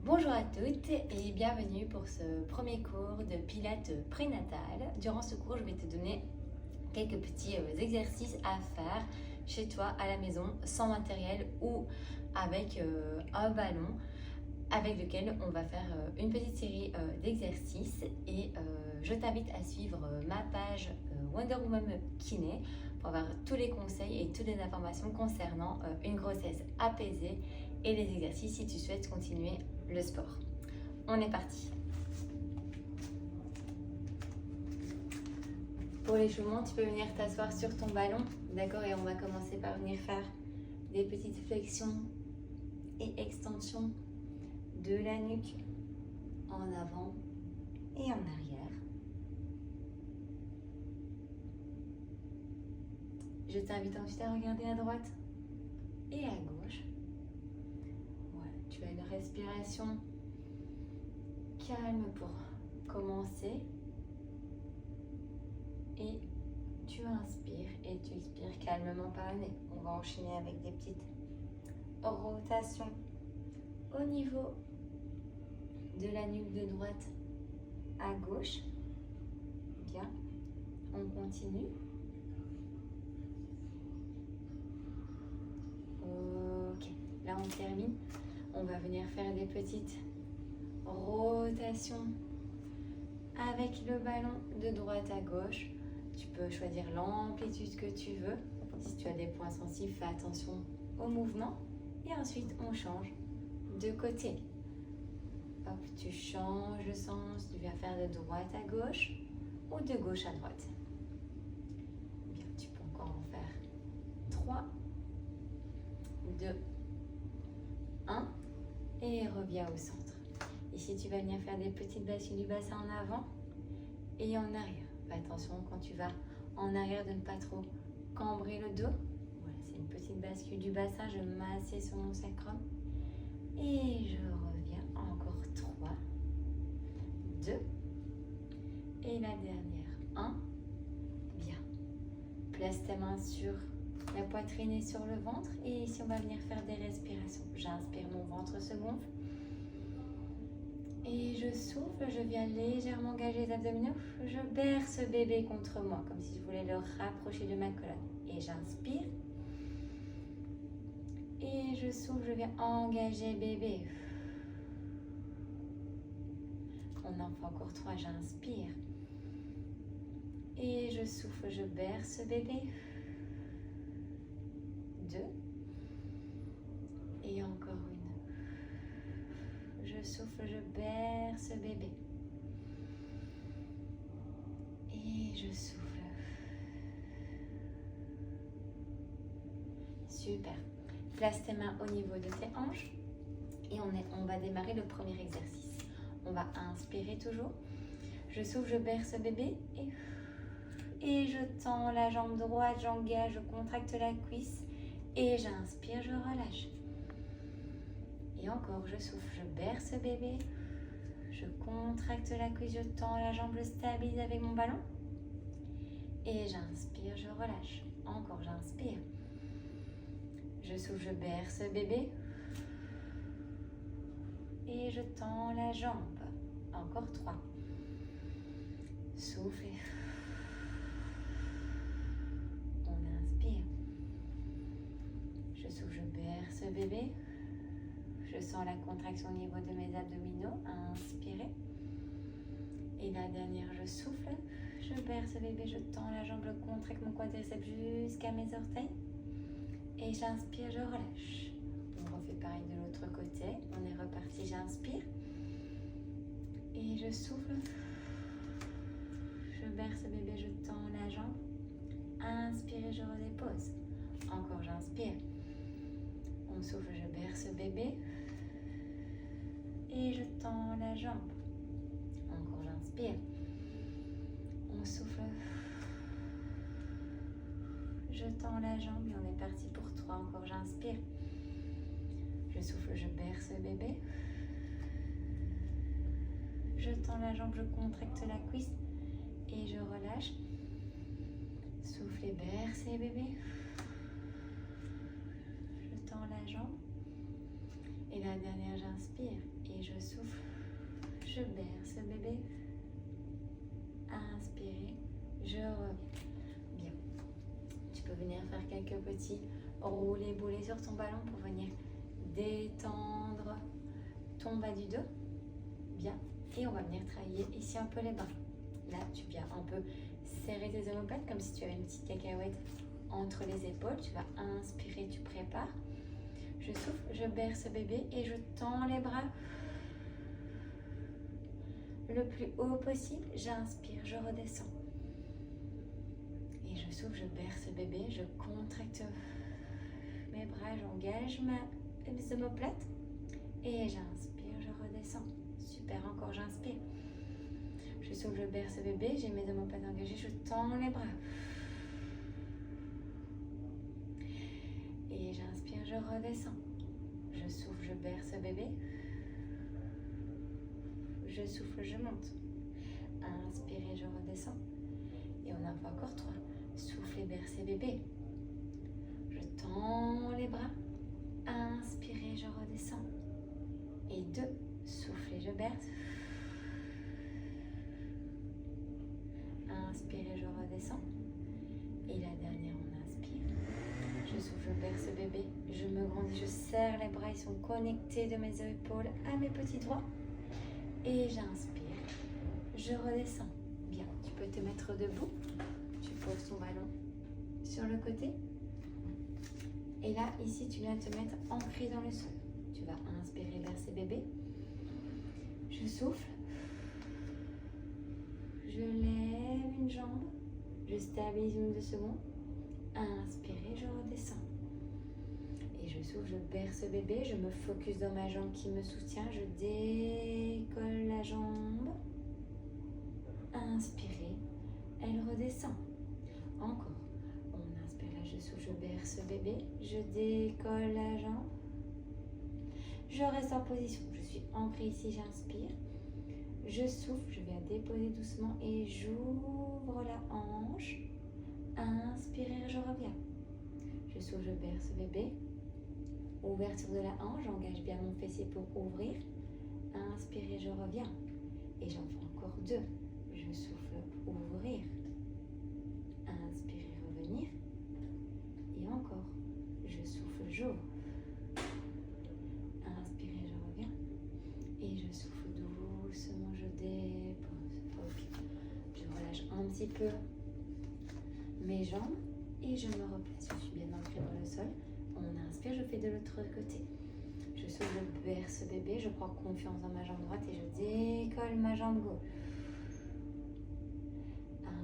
Bonjour à toutes et bienvenue pour ce premier cours de pilates prénatal. Durant ce cours, je vais te donner quelques petits exercices à faire chez toi à la maison sans matériel ou avec un ballon avec lequel on va faire une petite série d'exercices et je t'invite à suivre ma page Wonder Woman Kiné pour avoir tous les conseils et toutes les informations concernant une grossesse apaisée et les exercices si tu souhaites continuer le sport. On est parti. Pour l'échauffement, tu peux venir t'asseoir sur ton ballon, d'accord? Et on va commencer par venir faire des petites flexions et extensions de la nuque en avant et en arrière. Je t'invite ensuite à regarder à droite et à gauche. Voilà, tu as une respiration calme pour commencer. Et tu inspires et tu expires calmement par le nez. On va enchaîner avec des petites rotations au niveau de la nuque de droite à gauche. Bien, on continue. Ok, là on termine. On va venir faire des petites rotations avec le ballon de droite à gauche. Tu peux choisir l'amplitude que tu veux. Si tu as des points sensibles, fais attention au mouvement. Et ensuite, on change de côté. Hop, tu changes de sens. Tu viens faire de droite à gauche ou de gauche à droite. Bien, tu peux encore en faire 3, 2, 1. Et reviens au centre. Ici, tu vas venir faire des petites bascules du bassin en avant et en arrière. Fais attention quand tu vas en arrière de ne pas trop cambrer le dos. Voilà, c'est une petite bascule du bassin. Je m'assieds sur mon sacrum. Et je reviens encore 3, 2. Et la dernière, 1. Bien. Place tes mains sur la poitrine et sur le ventre. Et ici, on va venir faire des respirations. J'inspire, mon ventre se gonfle. Et je souffle, je viens légèrement engager les abdominaux. Je berce bébé contre moi, comme si je voulais le rapprocher de ma colonne. Et j'inspire. Et je souffle, je viens engager bébé. On en fait encore 3, j'inspire. Et je souffle, je berce bébé. 2. Et encore une. Je souffle, je berce bébé. Et je souffle. Super. Place tes mains au niveau de tes hanches. Et on va démarrer le premier exercice. On va inspirer toujours. Je souffle, je berce bébé. Et je tends la jambe droite, j'engage, je contracte la cuisse. Et j'inspire, je relâche. Et encore, je souffle, je berce bébé. Je contracte la cuisse, je tends la jambe, je stabilise avec mon ballon. Et j'inspire, je relâche. Encore, j'inspire. Je souffle, je berce bébé. Et je tends la jambe. Encore 3. Souffle. On inspire. Je souffle, je berce bébé. Je sens la contraction au niveau de mes abdominaux. Inspirez. Et la dernière, je souffle. Je berce bébé, je tends la jambe, je contracte mon quadriceps jusqu'à mes orteils. Et j'inspire, je relâche. On refait pareil de l'autre côté. On est reparti, j'inspire. Et je souffle. Je berce bébé, je tends la jambe. Inspirez, je redépose. Encore, j'inspire. On souffle, je berce bébé. Et je tends la jambe. Encore, j'inspire. On souffle. Je tends la jambe et on est parti pour 3. Encore, j'inspire. Je souffle, je berce bébé. Je tends la jambe, je contracte la cuisse et je relâche. Soufflez, bercez bébé. Je tends la jambe. Et la dernière, j'inspire et je je berce bébé. Inspirez, je reviens. Bien. Tu peux venir faire quelques petits roulés-boulés sur ton ballon pour venir détendre ton bas du dos. Bien. Et on va venir travailler ici un peu les bras. Là, tu viens un peu serrer tes omoplates comme si tu avais une petite cacahuète entre les épaules. Tu vas inspirer, tu prépares. Je souffle, je berce bébé et je tends les bras le plus haut possible. J'inspire, je redescends. Et je souffle, je berce bébé, je contracte mes bras, j'engage mes omoplates. Et j'inspire, je redescends. Super, encore j'inspire. Je souffle, je berce bébé, j'ai mes omoplates engagées, je tends les bras. Et j'inspire, je redescends. Je souffle, je berce bébé. Je souffle, je monte. Inspirez, je redescends. Et on en fait encore 3. Soufflez, bercez bébé. Je tends les bras. Inspirez, je redescends. Et 2. Soufflez, je berce. Inspirez, je redescends. Et la dernière, on inspire. Je souffle, je berce bébé. Je me grandis, je serre les bras. Ils sont connectés de mes épaules à mes petits doigts. Et j'inspire. Je redescends. Bien, tu peux te mettre debout. Tu poses ton ballon sur le côté. Et là, ici, tu viens te mettre ancré dans le sol. Tu vas inspirer, bercer bébé. Je souffle. Je lève une jambe. Je stabilise une 2 secondes. Inspirez, je redescends. Et je souffle, je berce bébé. Je me focus dans ma jambe qui me soutient. Je décolle la jambe. Inspirez, elle redescend. Encore. On inspire là, je souffle, je berce bébé. Je décolle la jambe. Je reste en position. Je suis ancrée ici, j'inspire. Je souffle, je viens déposer doucement et j'ouvre la hanche. Inspirez, je reviens. Je souffle, je berce bébé. Ouverture de la hanche, j'engage bien mon fessier pour ouvrir. Inspirez, je reviens. Et j'en fais encore 2. Je souffle, ouvrir. Inspirez, revenir. Et encore. Je souffle, j'ouvre. Inspirez, je reviens. Et je souffle doucement, je dépose. Ok. Je relâche un petit peu mes jambes et je me replace. Je suis bien ancrée dans le sol. On inspire, je fais de l'autre côté. Je souffle, je berce bébé, je prends confiance dans ma jambe droite et je décolle ma jambe gauche.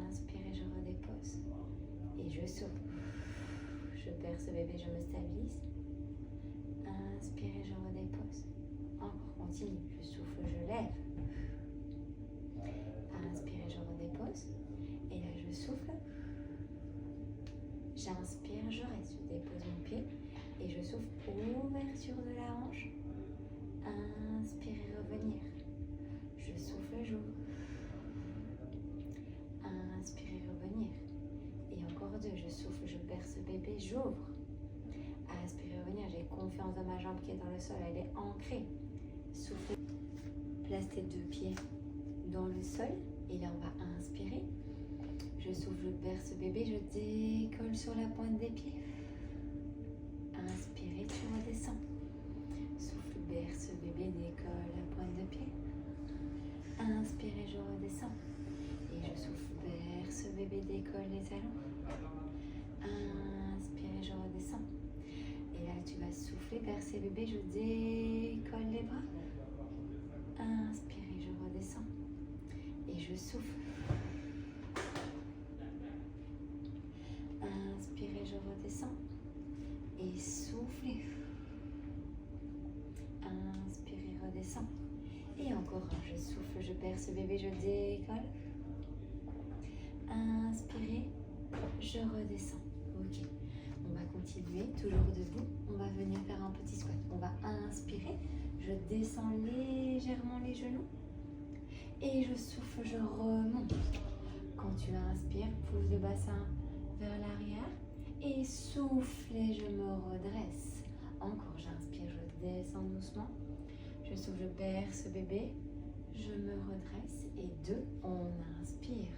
Inspirez, je redépose. Et je souffle. Je berce bébé, je me stabilise. Inspirez, je redépose. Encore, continue. Je souffle, je lève. Inspirez, je redépose. Et là, je souffle. J'inspire, je reste. Je dépose mon pied. Et je souffle, ouverture de la hanche. Inspirez, revenir. Je souffle, j'ouvre. Inspirez, revenir. Et encore 2. Je souffle, je berce bébé, j'ouvre. Inspirez, revenir. J'ai confiance dans ma jambe qui est dans le sol. Elle est ancrée. Souffle. Place tes 2 pieds dans le sol. Et là, on va inspirer. Je souffle, je berce bébé. Je décolle sur la pointe des pieds. Inspirez, tu redescends. Souffle, berce bébé, décolle la pointe de pied. Inspirez, je redescends. Et je souffle, berce bébé, décolle les talons. Inspirez, je redescends. Et là, tu vas souffler, bercer bébé, je décolle les bras. Inspirez, je redescends. Et je souffle. Inspirez, je redescends. Et soufflez. Inspirez, redescends. Et encore un. Je souffle, je berce bébé, je décolle. Inspirez, je redescends. Ok. On va continuer, toujours debout. On va venir faire un petit squat. On va inspirer. Je descends légèrement les genoux. Et je souffle, je remonte. Quand tu inspires, pousse le bassin vers l'arrière. Et soufflez, je me redresse. Encore, j'inspire, je descends doucement. Je souffle, je berce bébé. je me redresse. Et 2, on inspire.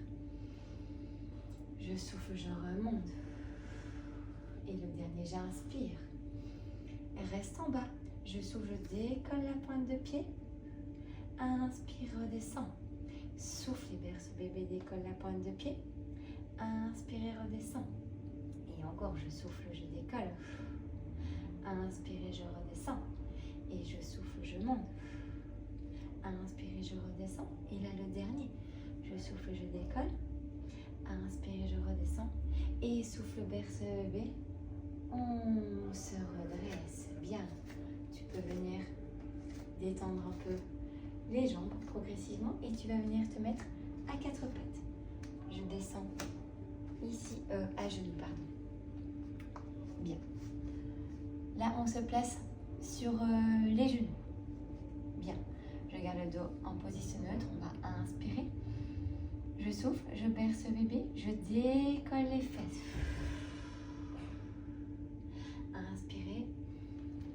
Je souffle, je remonte. Et le dernier, j'inspire. Reste en bas. Je souffle, je décolle la pointe de pied. Inspire, redescends. Souffle et berce bébé, décolle la pointe de pied. Inspire et redescends. Et encore, je souffle, je décolle. Inspire et je redescends. Et je souffle, je monte. Inspire et je redescends. Et là, le dernier. Je souffle, je décolle. Inspire et je redescends. Et souffle, berce bébé. On se redresse. Bien. Tu peux venir détendre un peu les jambes progressivement et tu vas venir te mettre à 4 pattes. Je descends ici, à genoux, pardon. Bien. Là, on se place sur les genoux. Bien. Je garde le dos en position neutre. On va inspirer. Je souffle, je berce bébé, je décolle les fesses. Inspirez,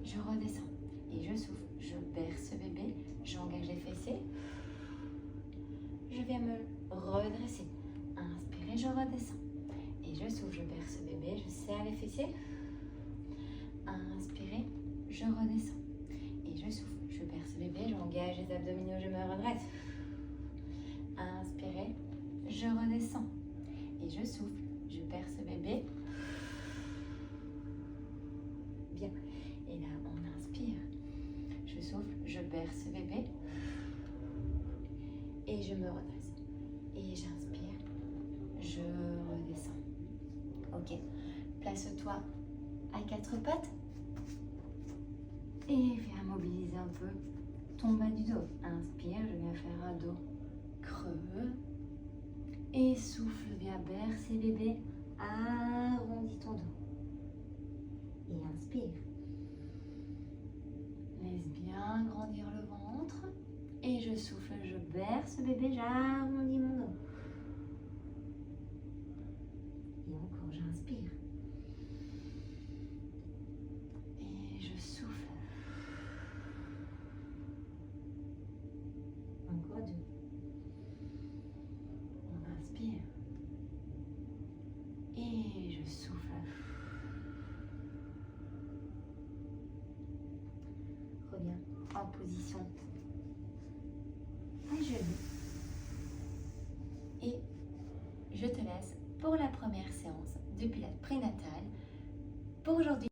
je redescends. Et je souffle, je berce bébé, j'engage les fessiers. Je viens me redresser. Inspirez, je redescends. Et je souffle, je berce bébé, je serre les fessiers. Inspirez, je redescends. Et je souffle, je berce bébé, j'engage les abdominaux, je me redresse. Inspirez, je redescends. Et je souffle, je berce bébé. Bien. Et là, on inspire. Je souffle, je berce bébé. Et je me redresse. Et j'inspire, je redescends. Ok. Place-toi à 4 pattes. Et viens mobiliser un peu ton bas du dos. Inspire, je viens faire un dos creux. Et souffle, viens bercer bébé. Arrondis ton dos. Et inspire. Laisse bien grandir le ventre. Et je souffle, je berce bébé, j'arrondis mon dos. Et encore, j'inspire. Et je souffle. Encore 2. On inspire. Et je souffle. Reviens en position à genoux. Et je te laisse pour la première séance de pilates prénatal. Pour aujourd'hui,